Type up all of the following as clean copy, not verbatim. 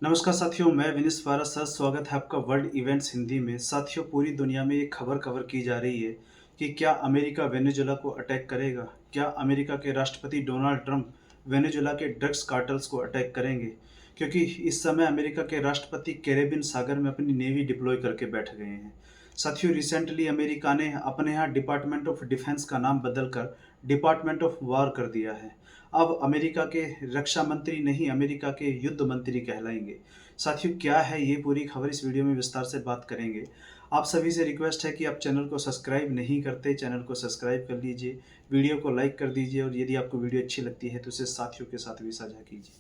नमस्कार साथियों, मैं विनीस फारस सर स्वागत है आपका वर्ल्ड इवेंट्स हिंदी में। साथियों, पूरी दुनिया में एक खबर कवर की जा रही है कि क्या अमेरिका वेनेजुएला को अटैक करेगा? क्या अमेरिका के राष्ट्रपति डोनाल्ड ट्रंप वेनेजुएला के ड्रग्स कार्टल्स को अटैक करेंगे? क्योंकि इस समय अमेरिका के राष्ट्रपति कैरेबियन सागर में अपनी नेवी डिप्लॉय करके बैठ गए हैं। साथियों, रिसेंटली अमेरिका ने अपने यहाँ डिपार्टमेंट ऑफ डिफेंस का नाम बदलकर डिपार्टमेंट ऑफ वार कर दिया है। अब अमेरिका के रक्षा मंत्री नहीं, अमेरिका के युद्ध मंत्री कहलाएंगे। साथियों, क्या है ये पूरी खबर, इस वीडियो में विस्तार से बात करेंगे। आप सभी से रिक्वेस्ट है कि आप चैनल को सब्सक्राइब नहीं करते, चैनल को सब्सक्राइब कर लीजिए, वीडियो को लाइक कर दीजिए और यदि आपको वीडियो अच्छी लगती है तो इसे साथियों के साथ भी साझा कीजिए।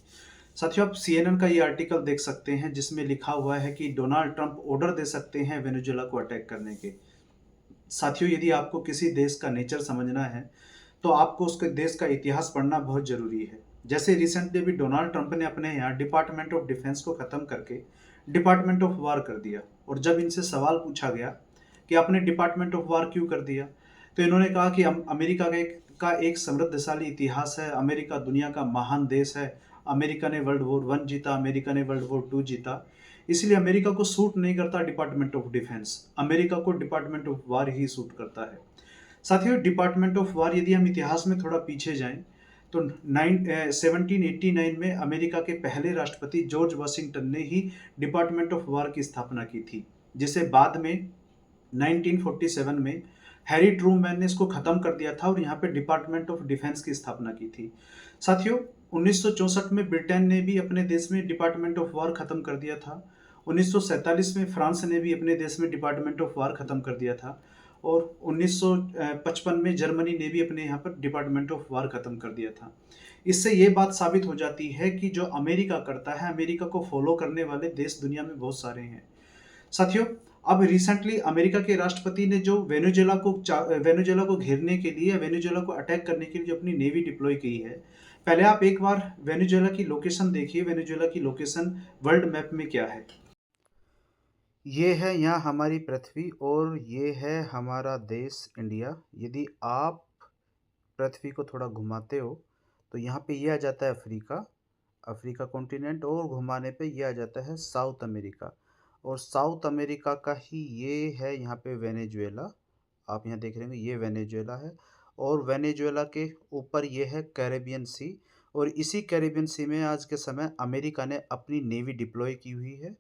साथियों, आप CNN का ये आर्टिकल देख सकते हैं जिसमें लिखा हुआ है कि डोनाल्ड ट्रंप ऑर्डर दे सकते हैं वेनेजुएला को अटैक करने के। साथियों, यदि आपको किसी देश का नेचर समझना है तो आपको उसके देश का इतिहास पढ़ना बहुत जरूरी है। जैसे रिसेंटली भी डोनाल्ड ट्रंप ने अपने यहाँ डिपार्टमेंट ऑफ डिफेंस को खत्म करके डिपार्टमेंट ऑफ वार कर दिया। और जब इनसे सवाल पूछा गया कि आपने डिपार्टमेंट ऑफ वार क्यों कर दिया, तो इन्होंने कहा कि अमेरिका का एक समृद्धशाली इतिहास है, अमेरिका दुनिया का महान देश है, अमेरिका ने वर्ल्ड वॉर 1 जीता, अमेरिका ने वर्ल्ड वॉर 2 जीता, इसलिए अमेरिका को सूट नहीं करता डिपार्टमेंट ऑफ डिफेंस, अमेरिका को department of war he suit करता है। साथियों, डिपार्टमेंट ऑफ वार यदि हम इतिहास में थोड़ा पीछे जाएं तो 1789 में अमेरिका के पहले राष्ट्रपति जॉर्ज वाशिंगटन ने ही डिपार्टमेंट ऑफ वार की स्थापना की थी, जिसे बाद में 1947 में हैरी ट्रूमैन ने इसको खत्म कर दिया था और यहाँ पे डिपार्टमेंट ऑफ डिफेंस की स्थापना की थी। साथियों, 1964 में ब्रिटेन ने भी अपने देश में डिपार्टमेंट ऑफ वार खत्म कर दिया था। 1947 में फ्रांस ने भी अपने देश में डिपार्टमेंट ऑफ वार खत्म कर दिया था और 1955 में जर्मनी ने भी अपने यहाँ पर डिपार्टमेंट ऑफ वार खत्म कर दिया था। इससे ये बात साबित हो जाती है कि जो अमेरिका करता है, अमेरिका को फॉलो करने वाले देश दुनिया में बहुत सारे हैं। साथियों, अब रिसेंटली अमेरिका के राष्ट्रपति ने जो वेनेजुएला को घेरने के लिए, वेनेजुएला को अटैक करने के लिए जो अपनी नेवी डिप्लॉय की है, पहले आप एक बार वेनेजुएला की लोकेशन देखिए। वेनेजुएला की लोकेशन वर्ल्ड मैप में क्या है? ये है यहाँ हमारी पृथ्वी और ये है हमारा देश इंडिया। यदि आप पृथ्वी को थोड़ा घुमाते हो तो यहाँ पे ये आ जाता है अफ्रीका, अफ्रीका कॉन्टिनेंट, और घुमाने पे ये आ जाता है साउथ अमेरिका। और साउथ अमेरिका का ही ये है यहाँ पे वेनेजुएला। आप यहाँ देख रहे होंगे ये वेनेजुएला है और वेनेजुएला के ऊपर ये है कैरेबियन सी। और इसी कैरेबियन सी में आज के समय अमेरिका ने अपनी नेवी डिप्लॉय की हुई है।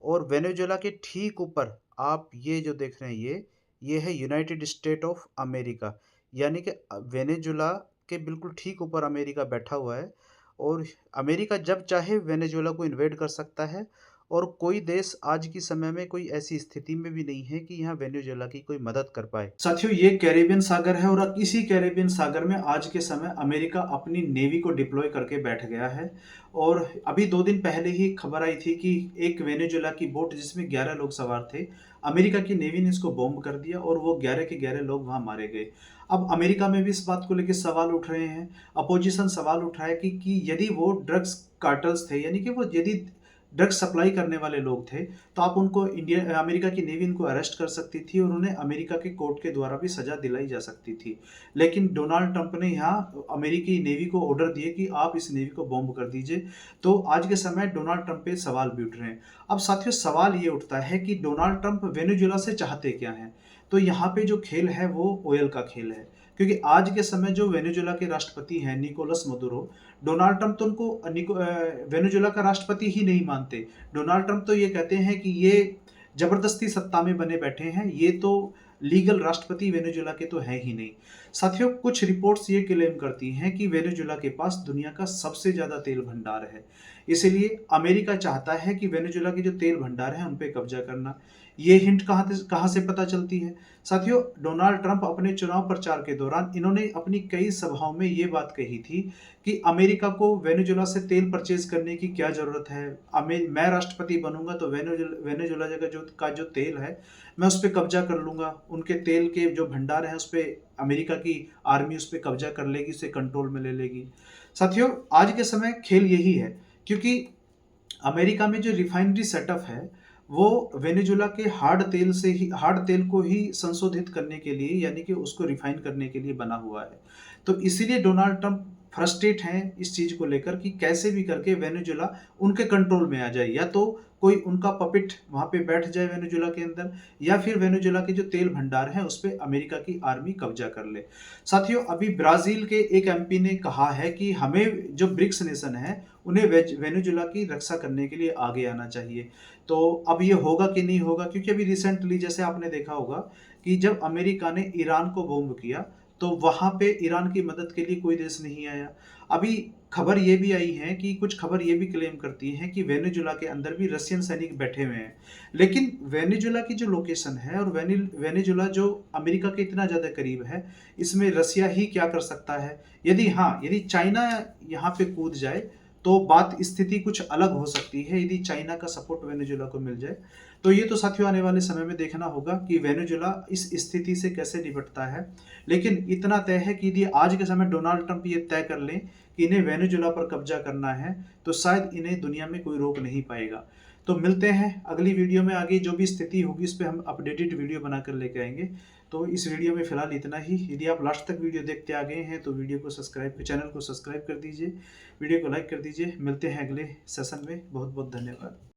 और वेनेजुएला के ठीक ऊपर आप ये जो देख रहे हैं ये है यूनाइटेड स्टेट ऑफ अमेरिका। यानी कि वेनेजुएला के बिल्कुल ठीक ऊपर अमेरिका बैठा हुआ है और अमेरिका जब चाहे वेनेजुएला को इन्वेड कर सकता है। और कोई देश आज की समय में कोई ऐसी स्थिति में भी नहीं है कि यहाँ वेनेजुएला की कोई मदद कर पाए। साथियों, ये कैरेबियन सागर है और इसी कैरेबियन सागर में आज के समय अमेरिका अपनी नेवी को डिप्लॉय करके बैठ गया है। और अभी 2 दिन पहले ही खबर आई थी कि एक वेनेजुएला की बोट जिसमें 11 लोग सवार थे, अमेरिका की नेवी ने इसको बॉम्ब कर दिया और वो 11 के 11 लोग वहां मारे गए। अब अमेरिका में भी इस बात को लेकर सवाल उठ रहे हैं, अपोजिशन सवाल उठाया कि यदि वो ड्रग्स कार्टल्स थे, यानी कि वो यदि ड्रग्स सप्लाई करने वाले लोग थे, तो आप उनको अमेरिका की नेवी इनको अरेस्ट कर सकती थी और उन्हें अमेरिका के कोर्ट के द्वारा भी सजा दिलाई जा सकती थी। लेकिन डोनाल्ड ट्रंप ने यहाँ अमेरिकी नेवी को ऑर्डर दिए कि आप इस नेवी को बॉम्ब कर दीजिए। तो आज के समय डोनाल्ड ट्रंप पे सवाल भी उठ रहे हैं। अब साथियों, सवाल ये उठता है कि डोनाल्ड ट्रंप वेनेजुएला से चाहते क्या हैं? तो यहाँ पे जो खेल है वो ऑयल का खेल है, क्योंकि आज के समय जो वेनेजुएला के राष्ट्रपति हैं निकोलस मदुरो, डोनाल्ड ट्रंप तो उनको वेनेजुएला का राष्ट्रपति ही नहीं मानते। डोनाल्ड ट्रंप तो ये कहते हैं कि ये जबरदस्ती सत्ता में बने बैठे हैं, ये तो लीगल राष्ट्रपति वेनेजुएला के तो है ही नहीं। साथियों, कुछ रिपोर्ट्स ये क्लेम करती हैं कि वेनेजुएला के पास दुनिया का सबसे ज्यादा तेल भंडार है, इसलिए अमेरिका चाहता है कि वेनेजुएला के जो तेल भंडार है उन पे कब्जा करना। ये हिंट कहाँ से पता चलती है? साथियों, डोनाल्ड ट्रंप अपने चुनाव प्रचार के दौरान इन्होंने अपनी कई सभाओं में ये बात कही थी कि अमेरिका को वेनेजुएला से तेल परचेज करने की क्या जरूरत है। मैं राष्ट्रपति बनूंगा तो वेनेजुएला का जो तेल है मैं उस पर कब्जा कर लूंगा, उनके तेल के जो भंडार हैं उस पर अमेरिका की आर्मी उस पर कब्जा कर लेगी, उसे कंट्रोल में ले लेगी। साथियों, आज के समय खेल यही है, क्योंकि अमेरिका में जो रिफाइनरी सेटअप है वो वेनेजुएला के हार्ड तेल को ही संशोधित करने के लिए, यानी कि उसको रिफाइन करने के लिए बना हुआ है। तो इसीलिए डोनाल्ड ट्रंप फ्रस्ट्रेट हैं इस चीज़ को लेकर कि कैसे भी करके वेनेजुला उनके कंट्रोल में आ जाए, या तो कोई उनका पपेट वहाँ पे बैठ जाए वेनेजुला के अंदर, या फिर वेनेजुला के जो तेल भंडार हैं उस पे अमेरिका की आर्मी कब्जा कर ले। साथियों, अभी ब्राज़ील के एक एमपी ने कहा है कि हमें जो ब्रिक्स नेशन है उन्हें वेनेजुला की रक्षा करने के लिए आगे आना चाहिए। तो अब ये होगा कि नहीं होगा, क्योंकि अभी रिसेंटली जैसे आपने देखा होगा कि जब अमेरिका ने ईरान को बॉम्ब किया तो वहाँ पे ईरान की मदद के लिए कोई देश नहीं आया। अभी खबर ये भी आई है कि कुछ खबर ये भी क्लेम करती हैं कि वेनेजुला के अंदर भी रशियन सैनिक बैठे हुए हैं। लेकिन वेनेजुला की जो लोकेशन है और वेनेजुला जो अमेरिका के इतना ज़्यादा करीब है, इसमें रसिया ही क्या कर सकता है? यदि हाँ, यदि चाइना यहाँ पे कूद जाए तो बात स्थिति कुछ अलग हो सकती है, यदि चाइना का सपोर्ट वेनेजुला को मिल जाए। तो ये तो साथियों आने वाले समय में देखना होगा कि वेनेजुला इस स्थिति से कैसे निपटता है। लेकिन इतना तय है कि यदि आज के समय डोनाल्ड ट्रंप ये तय कर लें कि इन्हें वेनेजुला पर कब्जा करना है, तो शायद इन्हें दुनिया में कोई रोक नहीं पाएगा। तो मिलते हैं अगली वीडियो में, आगे जो भी स्थिति होगी उस पे हम अपडेटेड वीडियो बनाकर लेके आएँगे। तो इस वीडियो में फिलहाल इतना ही। यदि आप लास्ट तक वीडियो देखते आ गए हैं तो वीडियो को चैनल को सब्सक्राइब कर दीजिए, वीडियो को लाइक कर दीजिए। मिलते हैं अगले सेशन में। बहुत बहुत धन्यवाद।